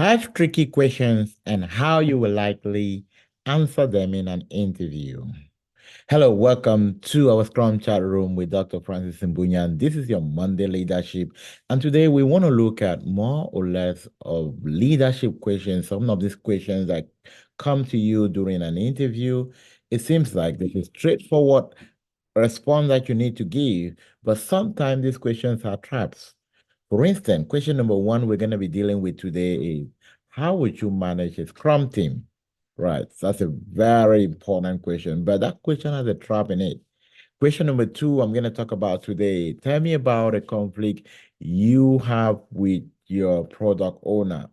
Five tricky questions and how you will likely answer them in an interview. Hello, welcome to our Scrum chat room with Dr. Francis Mbunyan. This is your Monday leadership. And today we want to look at more or less of leadership questions. Some of these questions that come to you during an interview. It seems like this is straightforward response that you need to give, but sometimes these questions are traps. For instance, question number one we're going to be dealing with today is how would you manage a Scrum team? Right. So that's a very important question, but that question has a trap in it. Question number two, I'm going to talk about today. Tell me about a conflict you have with your product owner.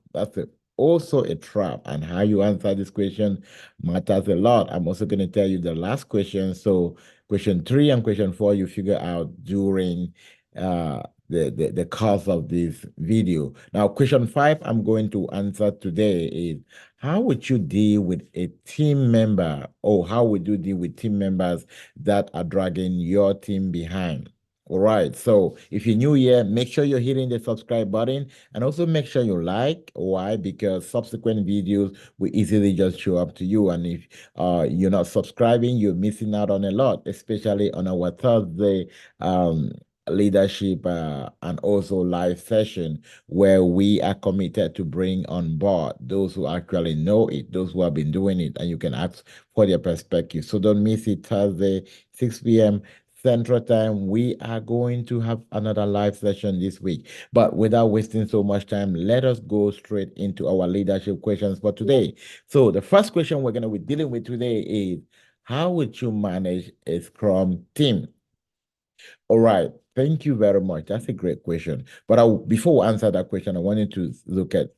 Also a trap, and how you answer this question matters a lot. I'm also going to tell you the last question. So, question three and question four, you figure out during uh, the course of this video. Now, question five, I'm going to answer today is how would you deal with a team member, or how would you deal with team members that are dragging your team behind? All right. So if you're new here, make sure you're hitting the subscribe button and also make sure you like. Why? Because subsequent videos will easily just show up to you. And if you're not subscribing, you're missing out on a lot, especially on our Thursday leadership and also live session where we are committed to bring on board those who actually know it, those who have been doing it, and you can ask for their perspective. So don't miss it. Thursday, 6 p.m. Central Time, we are going to have another live session this week. But without wasting so much time, let us go straight into our leadership questions for today. So the first question we're going to be dealing with today is, how would you manage a Scrum team? All right. Thank you very much. That's a great question. But before we answer that question, I wanted to look at a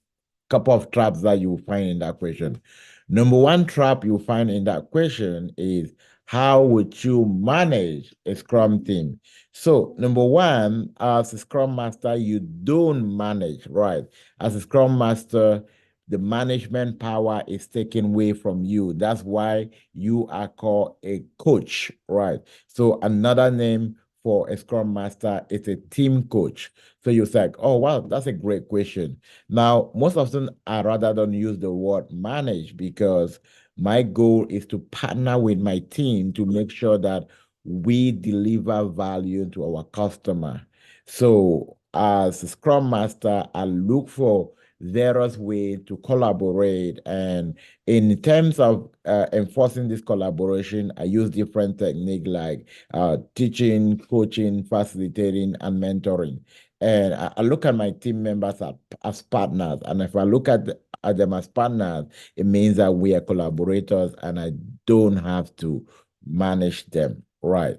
couple of traps that you find in that question. Number one trap you find in that question is, how would you manage a Scrum team? So, number one, as a Scrum Master, you don't manage, right? As a Scrum Master, the management power is taken away from you. That's why you are called a coach, right? So, another name for a Scrum Master is a team coach. So you're like, oh, wow, that's a great question. Now, most often I rather don't use the word manage because my goal is to partner with my team to make sure that we deliver value to our customer. So as a Scrum Master, I look for various ways to collaborate. And in terms of enforcing this collaboration, I use different techniques like teaching, coaching, facilitating, and mentoring. And I look at my team members as partners. And if I look at them as partners, it means that we are collaborators and I don't have to manage them. Right.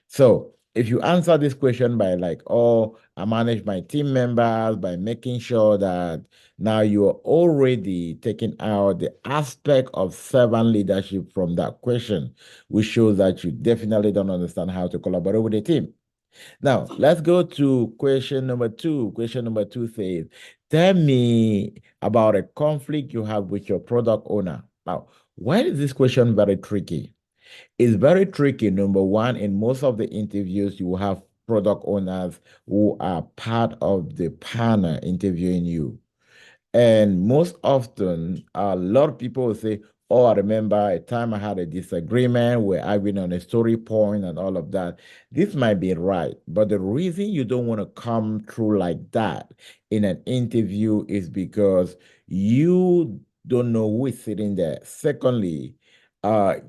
So if you answer this question by like, oh, I manage my team members by making sure that now you are already taking out the aspect of servant leadership from that question, which shows that you definitely don't understand how to collaborate with a team. Now, let's go to question number two. Question number two says, tell me about a conflict you have with your product owner. Now, why is this question very tricky? It's very tricky. Number one, in most of the interviews, you will have product owners who are part of the panel interviewing you. And most often, a lot of people will say, oh, I remember a time I had a disagreement, we're arguing on a story point and all of that. This might be right, but the reason you don't want to come through like that in an interview is because you don't know who is sitting there. Secondly,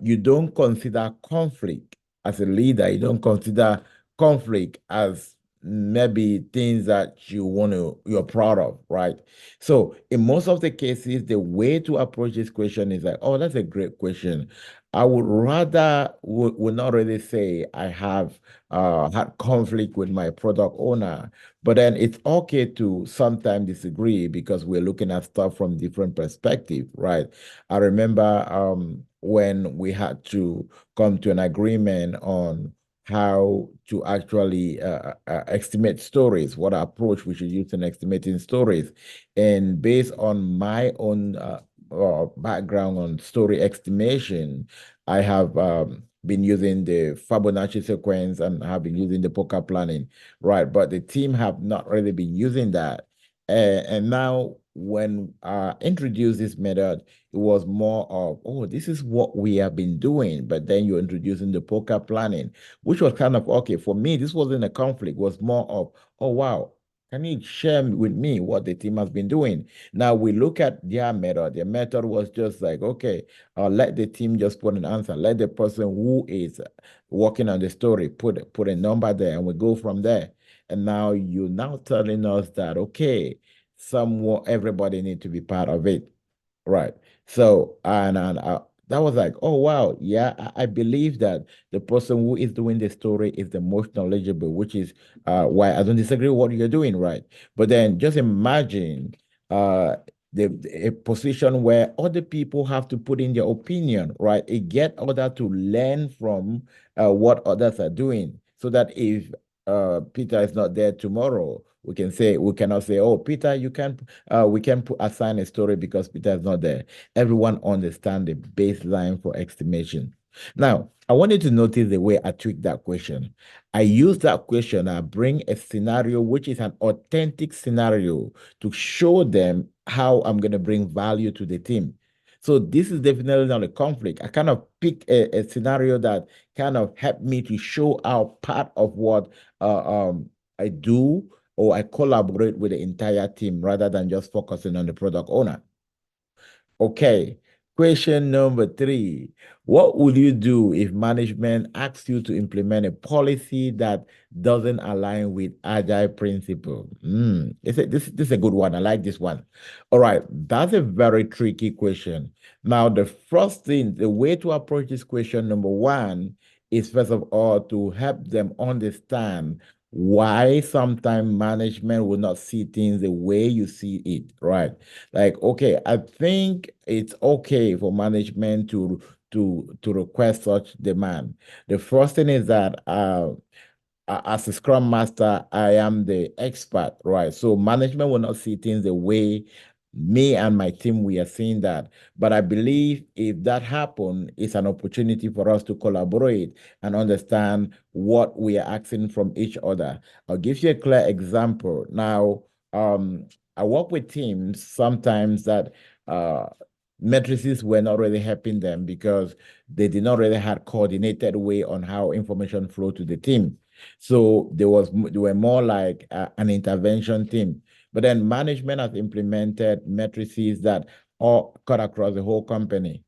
you don't consider conflict as a leader, you don't consider conflict as maybe things that you're proud of, right? So in most of the cases, the way to approach this question is like, oh, that's a great question. I would rather would not really say I have had conflict with my product owner, but then it's okay to sometimes disagree because we're looking at stuff from different perspective, right? I remember when we had to come to an agreement on how to actually estimate stories, what approach we should use in estimating stories. And based on my own background on story estimation, I have been using the Fibonacci sequence and have been using the poker planning, right? But the team have not really been using that. And now when introduced this method, it was more of, oh, this is what we have been doing. But then you're introducing the poker planning, which was kind of okay. For me, this wasn't a conflict, it was more of, oh, wow, can you share with me what the team has been doing? Now we look at their method. Their method was just like, okay, let the team just put an answer. Let the person who is working on the story put a number there, and we go from there. And now you're now telling us that, okay, someone, everybody need to be part of it. Right. So, and that was like, oh, wow. Yeah, I believe that the person who is doing the story is the most knowledgeable, which is why I don't disagree with what you're doing, right? But then just imagine uh, a position where other people have to put in their opinion, right? It get other to learn from what others are doing, so that if Peter is not there tomorrow, we cannot say, oh, Peter, you can't we can assign a story because Peter is not there. Everyone understand the baseline for estimation. Now, I want you to notice the way I tweak that question. I use that question, I bring a scenario which is an authentic scenario to show them how I'm going to bring value to the team. So this is definitely not a conflict. I kind of pick a scenario that kind of helped me to show how part of what I do, or I collaborate with the entire team rather than just focusing on the product owner. Okay. Question number three. What would you do if management asks you to implement a policy that doesn't align with Agile principle? This is a good one. I like this one. All right. That's a very tricky question. Now, the first thing, the way to approach this question, number one, is first of all to help them understand why sometimes management will not see things the way you see it, right? Like, okay, I think it's okay for management to request such demand. The first thing is that as a Scrum Master, I am the expert, right? So management will not see things the way me and my team we are seeing that. But I believe if that happen, it's an opportunity for us to collaborate and understand what we are asking from each other. I'll give you a clear example. Now, I work with teams sometimes that matrices were not really helping them because they did not really have coordinated way on how information flow to the team. So they were more like an intervention team. But then management has implemented matrices that all cut across the whole company.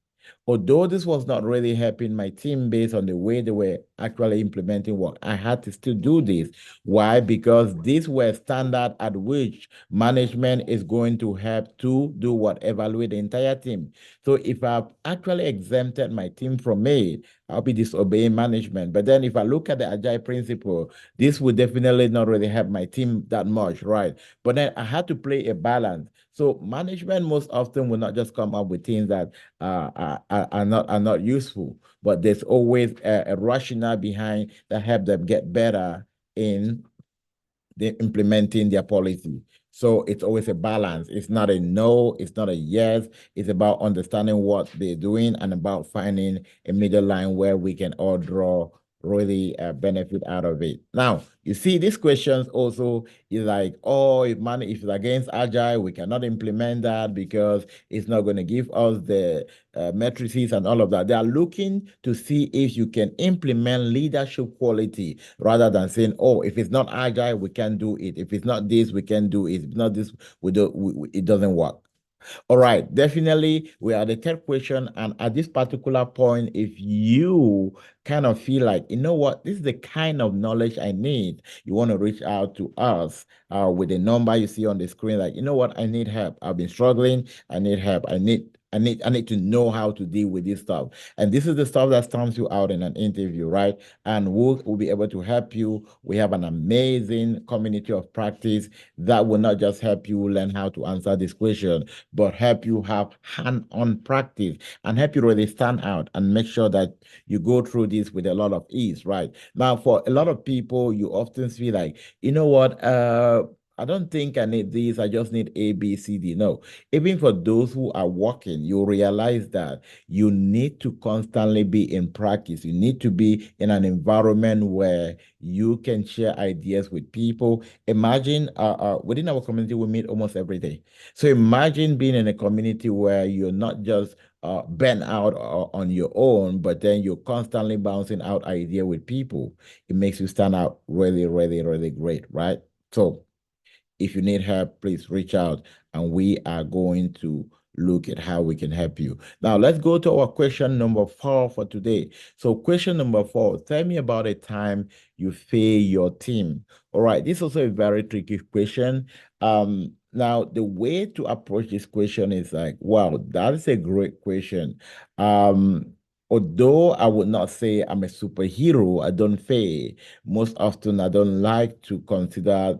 Although this was not really helping my team based on the way they were actually implementing work, I had to still do this. Why? Because these were standard at which management is going to have to do what? Evaluate the entire team. So if I've actually exempted my team from it, I'll be disobeying management. But then if I look at the agile principle, this would definitely not really help my team that much, right? But then I had to play a balance. So management most often will not just come up with things that are not useful, but there's always a rationale behind that help them get better in implementing their policy. So it's always a balance. It's not a no, it's not a yes. It's about understanding what they're doing and about finding a middle line where we can all draw really benefit out of it. Now, you see, these questions also is like, oh, if it's against agile, we cannot implement that because it's not going to give us the matrices and all of that. They are looking to see if you can implement leadership quality rather than saying, oh, if it's not agile, we can't do it. If it's not this, we can do it. If it's not this, it doesn't work. All right, definitely. We are the third question. And at this particular point, if you kind of feel like, you know what, this is the kind of knowledge I need, you want to reach out to us with the number you see on the screen, like, you know what, I need help. I've been struggling. I need help. I need to know how to deal with this stuff. And this is the stuff that stands you out in an interview, right? And we'll be able to help you. We have an amazing community of practice that will not just help you learn how to answer this question, but help you have hand-on practice and help you really stand out and make sure that you go through this with a lot of ease, right? Now, for a lot of people, you often feel like, you know what, I don't think I need this. I just need A, B, C, D. No. Even for those who are working, you realize that you need to constantly be in practice. You need to be in an environment where you can share ideas with people. Imagine within our community, we meet almost every day. So imagine being in a community where you're not just bent out on your own, but then you're constantly bouncing out idea with people. It makes you stand out really, really, really great, right? So if you need help, please reach out and we are going to look at how we can help you. Now, let's go to our question number 4 for today. So, question number 4, tell me about a time you fail your team. All right, this is also a very tricky question. Now, the way to approach this question is like, wow, that is a great question. Although I would not say I'm a superhero, I don't fail. Most often, I don't like to consider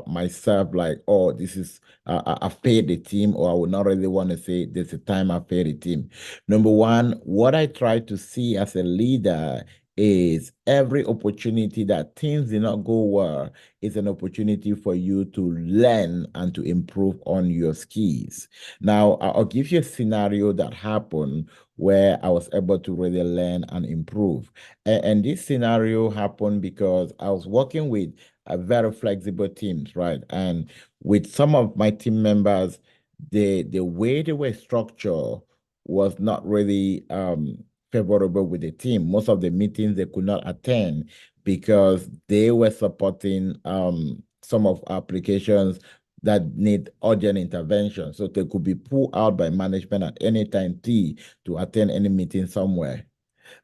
myself like, oh, this is I failed the team, or I would not really want to say there's a time I failed the team. Number one, what I try to see as a leader is every opportunity that things did not go well is an opportunity for you to learn and to improve on your skills. Now, I'll give you a scenario that happened where I was able to really learn and improve. And this scenario happened because I was working with a very flexible teams, right? And with some of my team members, the way they were structured was not really favorable with the team. Most of the meetings they could not attend because they were supporting some of applications that need urgent intervention. So they could be pulled out by management at any time T to attend any meeting somewhere.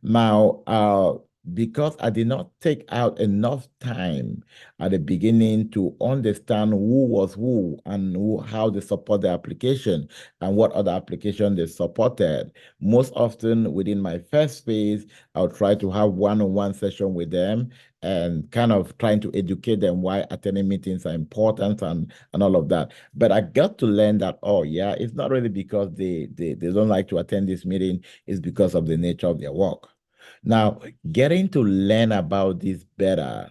Now, because I did not take out enough time at the beginning to understand who was who and how they support the application and what other application they supported, most often within my first phase, I'll try to have one-on-one session with them and kind of trying to educate them why attending meetings are important and all of that. But I got to learn that, oh yeah, it's not really because they don't like to attend this meeting, it's because of the nature of their work. Now, getting to learn about this better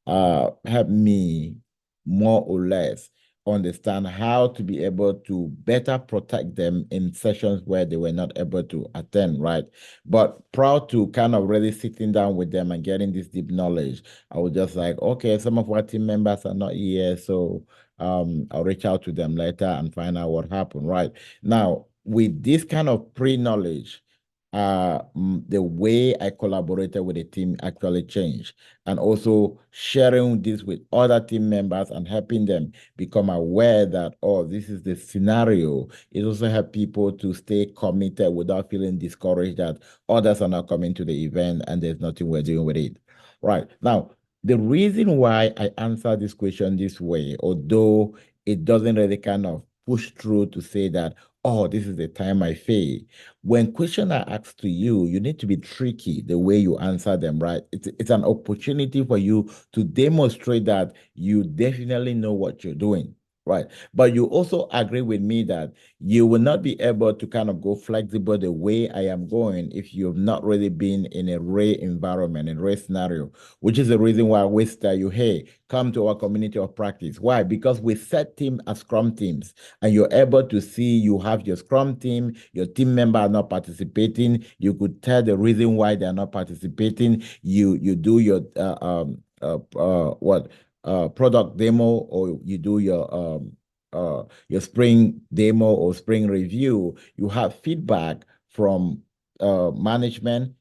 helped me more or less understand how to be able to better protect them in sessions where they were not able to attend, right? But proud to kind of really sitting down with them and getting this deep knowledge, I was just like, okay, some of our team members are not here, so I'll reach out to them later and find out what happened, right? Now, with this kind of pre-knowledge, the way I collaborated with the team actually changed. And also sharing this with other team members and helping them become aware that, oh, this is the scenario. It also helps people to stay committed without feeling discouraged that others are not coming to the event and there's nothing we're doing with it. Right. Now, the reason why I answer this question this way, although it doesn't really kind of push through to say that, oh, this is the time I fail. When questions are asked to you, you need to be tricky the way you answer them, right? It's an opportunity for you to demonstrate that you definitely know what you're doing, right? But you also agree with me that you will not be able to kind of go flexible the way I am going if you've not really been in a Ray environment, a Ray scenario, which is the reason why I always tell you, hey, come to our community of practice. Why? Because we set teams as Scrum teams and you're able to see you have your Scrum team, your team member are not participating. You could tell the reason why they're not participating. You do your product demo, or you do your spring demo or spring review. You have feedback from management.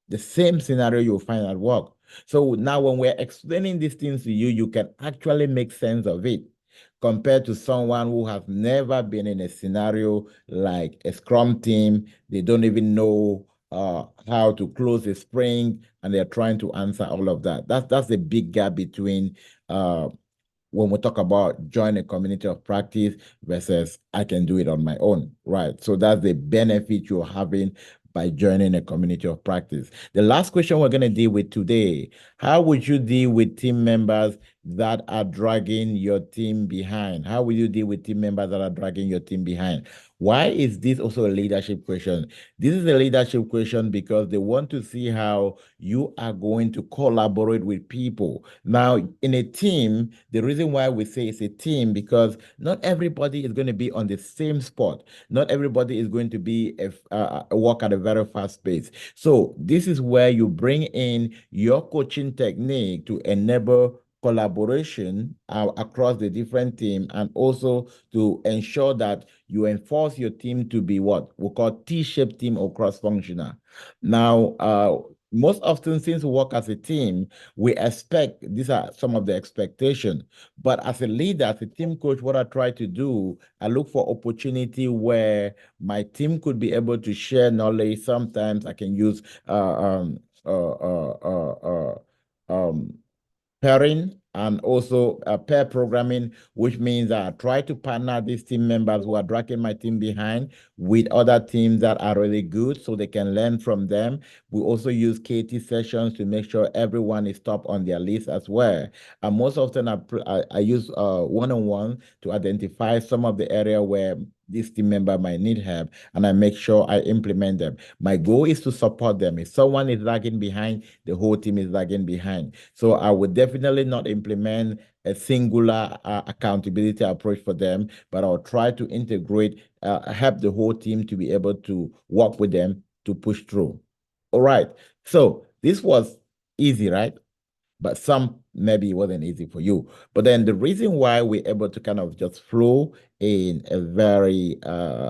The same scenario you'll find at work. So now when we're explaining these things to you, you can actually make sense of it compared to someone who has never been in a scenario like a Scrum team. They don't even know how to close a spring, and they're trying to answer all of that. That's the big gap between when we talk about join a community of practice versus I can do it on my own, right? So that's the benefit you're having by joining a community of practice. The last question we're going to deal with today, how would you deal with team members that are dragging your team behind? How will you deal with team members that are dragging your team behind? Why is this also a leadership question? This is a leadership question because they want to see how you are going to collaborate with people. Now, in a team, the reason why we say it's a team because not everybody is going to be on the same spot. Not everybody is going to be work at a very fast pace. So this is where you bring in your coaching technique to enable collaboration across the different team and also to ensure that you enforce your team to be what we call T-shaped team or cross-functional. Now, most often since we work as a team, we expect, these are some of the expectations, but as a leader, as a team coach, what I try to do, I look for opportunity where my team could be able to share knowledge. Sometimes I can use pairing and also pair programming, which means that I try to partner these team members who are dragging my team behind with other teams that are really good so they can learn from them. We also use KT sessions to make sure everyone is top on their list as well. And most often I use one-on-one to identify some of the area where this team member might need help, and I make sure I implement them. My goal is to support them. If someone is lagging behind, the whole team is lagging behind. So I would definitely not implement a singular accountability approach for them, but I'll try to integrate, help the whole team to be able to work with them to push through. All right. So this was easy, right? But some maybe it wasn't easy for you. But then the reason why we're able to kind of just flow in a very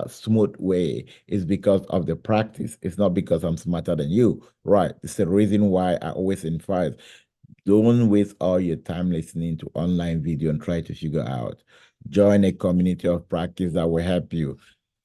smooth way is because of the practice. It's not because I'm smarter than you, right? It's the reason why I always emphasize don't waste all your time listening to online video and try to figure out. Join a community of practice that will help you.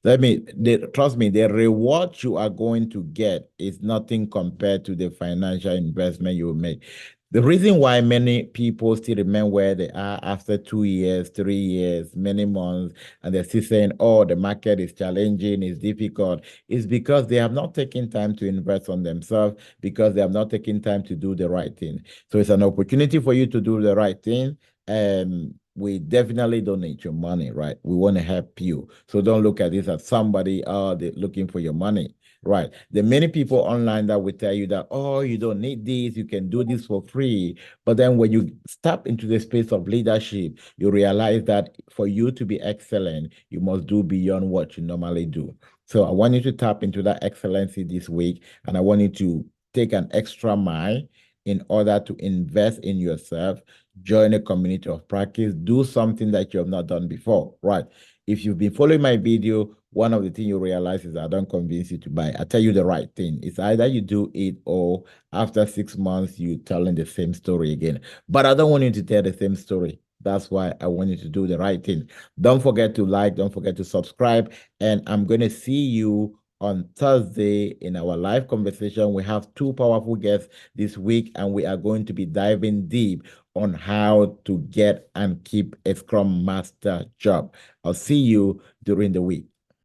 Trust me, the reward you are going to get is nothing compared to the financial investment you will make. The reason why many people still remain where they are after 2 years, 3 years, many months, and they're still saying, oh, the market is challenging, it's difficult, is because they have not taken time to invest on themselves, because they have not taken time to do the right thing. So it's an opportunity for you to do the right thing. And we definitely don't need your money, right? We want to help you. So don't look at this as somebody, oh, they're looking for your money. Right. There are many people online that will tell you that, oh, you don't need this, you can do this for free. But then when you step into the space of leadership, you realize that for you to be excellent, you must do beyond what you normally do. So I want you to tap into that excellency this week, and I want you to take an extra mile in order to invest in yourself, join a community of practice, do something that you have not done before, right? If you've been following my video, one of the things you realize is I don't convince you to buy. I tell you the right thing. It's either you do it or after 6 months, you telling the same story again. But I don't want you to tell the same story. That's why I want you to do the right thing. Don't forget to like, don't forget to subscribe. And I'm going to see you on Thursday in our live conversation. We have two powerful guests this week, and we are going to be diving deep on how to get and keep a Scrum Master job. I'll see you during the week.